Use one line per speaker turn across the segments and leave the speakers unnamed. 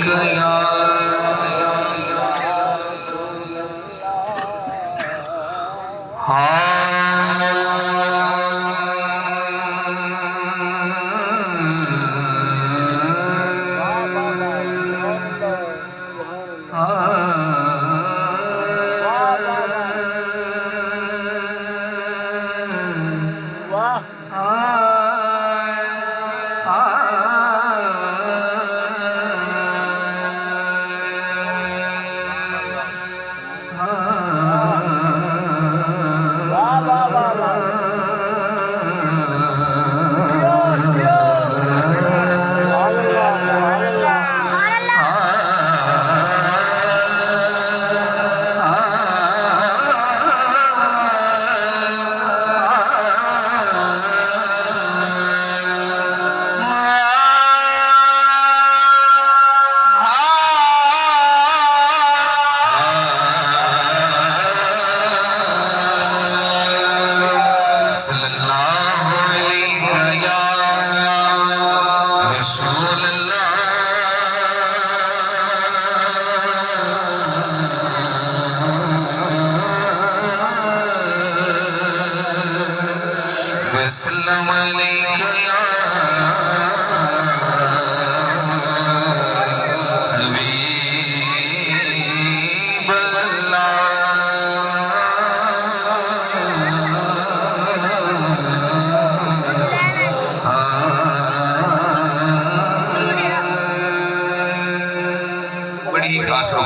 गया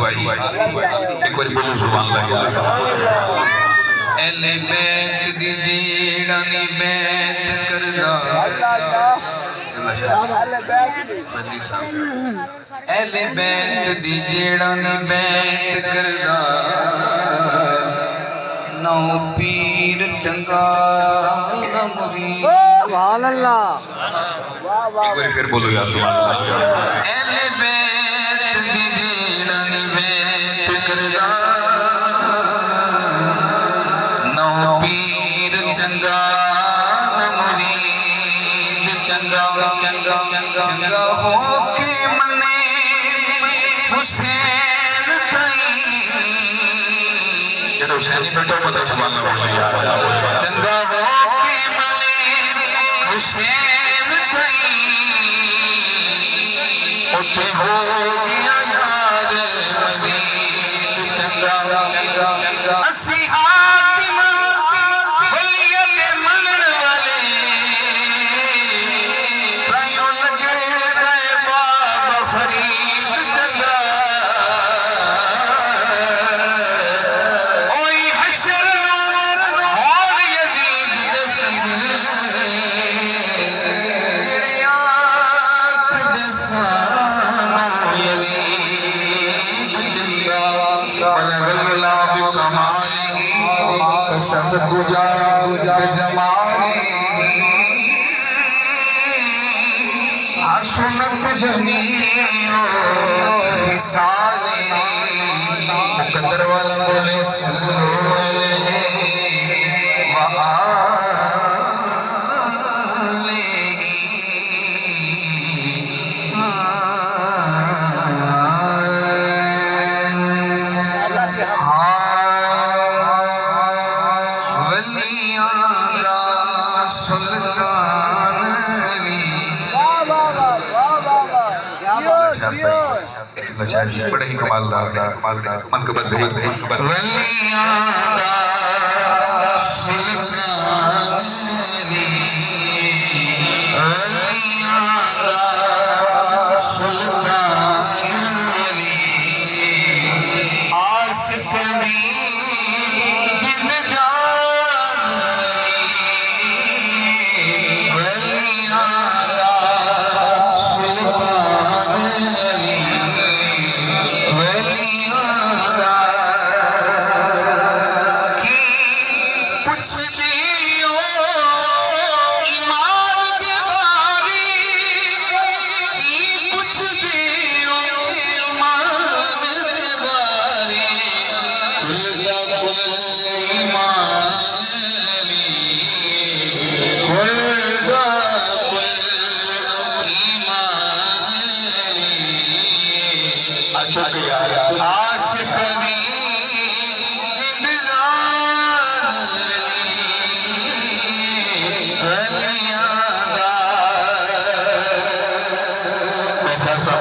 एक बार बोलो सुभान अल्लाह एले बैत दी जेड़ा नी बैत करदा एले बैत दी जेड़ा नी बैत करदा नौ पीर चंगा न मुरीद सुभान अल्लाह एक बार फिर बोलो यार सुभान अल्लाह एले बैत दी जेड़ा नी बैत करदा नौ पीर चंगा न मुरीद चंगा चंगा चंगा चंगा हो के मने हुसैन ताई ये तो हुसैनी बेटा मतलब सुभान अल्लाह चंगा हो के मने हुसैन ताई उते हो गया यार मजीद चंगा चंगा असी हातिम वलिया के मनन वाले ताइयों लगे रहे बाबा फरीद चंगा ओई हशर और यजीद दे संग आँख दे साना यजीद चंगा बलगल्ला बिकमालिही कसम तुझा जमाली आसुनत जमीओ मिसाली मुकद्दर वाला बोले सुले बड़े ही कमालदार मनकबत कुछ जी चुक यार आशिकनी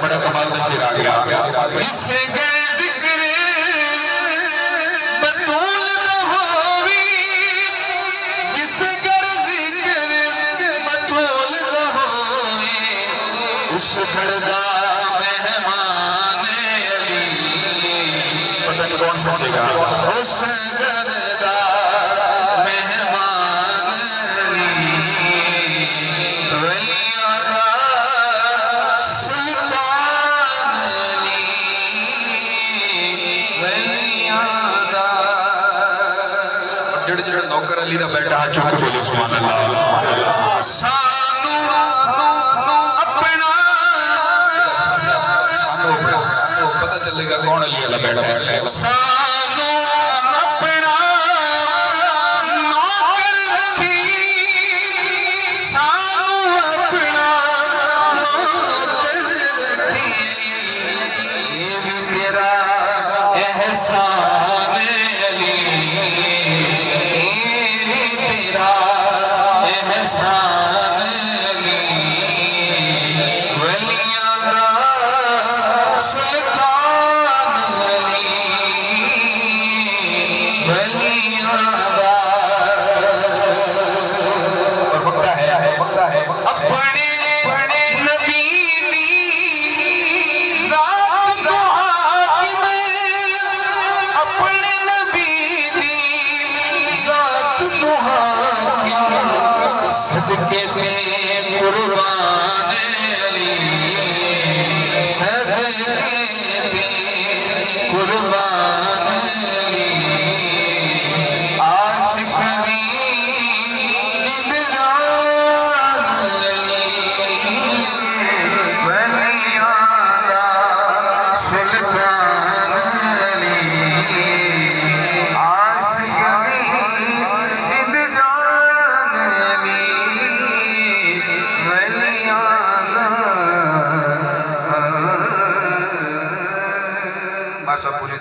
बड़ा कमाल का शेर आ गया। इससे गए जिक्र बतूल न होवी, जिससे कर जिक्र बतूल न होवी, उस घर दा मेहमान अली। पता नहीं कौन समझेगा। उस घर दा मेहमान अली, वलियां दा जेड़े नौकर अली दा बैठा हाथ चुक के बोलो सुभान अल्लाह। सानू अपना पता चलेगा कौन अली वाला बैठा है। सानू अपना नौकर रखी, सानू अपना नौकर रखी, ये भी तेरा एहसान अली, एहसान अली, वलियां दा सुल्तान अली, वलियां दा। और वक्ता है अपने नबी दी ज़ात को हाकिम, अपने नबी दी ज़ात को हाकिम, सदके से कुर्बान अली, सदके से कुर्बान अली, आशिकनी निगरान अली, वलियां दा सुल्तान अली, आशिकनी निगरान अली, पूरी